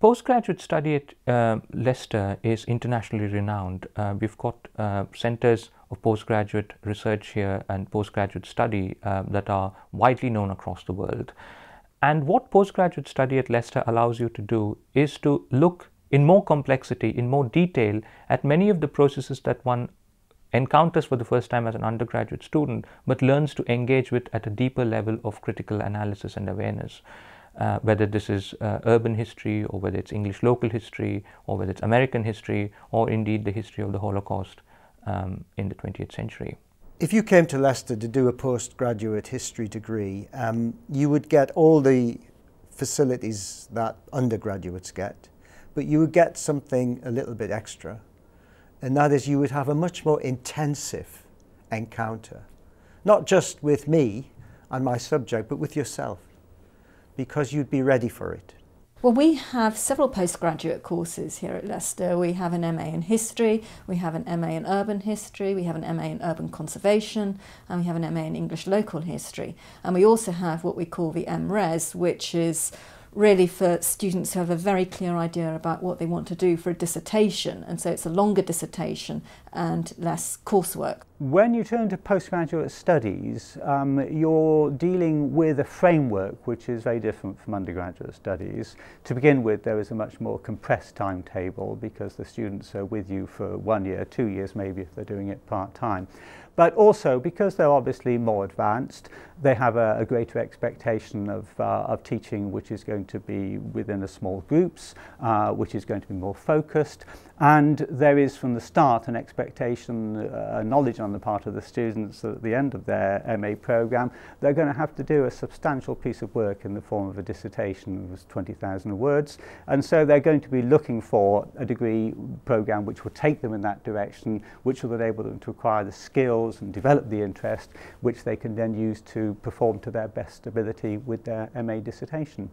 Postgraduate study at Leicester is internationally renowned. We've got centres of postgraduate research here and postgraduate study that are widely known across the world. And what postgraduate study at Leicester allows you to do is to look in more complexity, in more detail at many of the processes that one encounters for the first time as an undergraduate student, but learns to engage with at a deeper level of critical analysis and awareness. Whether this is urban history, or whether it's English local history, or whether it's American history, or indeed the history of the Holocaust in the 20th century. If you came to Leicester to do a postgraduate history degree, you would get all the facilities that undergraduates get, but you would get something a little bit extra, and that is you would have a much more intensive encounter, not just with me and my subject, but with yourself, because you'd be ready for it. Well, we have several postgraduate courses here at Leicester. We have an MA in History, we have an MA in Urban History, we have an MA in Urban Conservation, and we have an MA in English Local History. And we also have what we call the MRes, which is really for students who have a very clear idea about what they want to do for a dissertation, and so it's a longer dissertation and less coursework. When you turn to postgraduate studies, you're dealing with a framework which is very different from undergraduate studies. To begin with, there is a much more compressed timetable because the students are with you for 1 year, 2 years maybe if they're doing it part-time. But also because they're obviously more advanced, they have a greater expectation of teaching, which is going to be within a small groups, which is going to be more focused. And there is from the start an expectation, a knowledge on the part of the students that at the end of their MA programme they're going to have to do a substantial piece of work in the form of a dissertation of 20,000 words, and so they're going to be looking for a degree programme which will take them in that direction, which will enable them to acquire the skills and develop the interest which they can then use to perform to their best ability with their MA dissertation.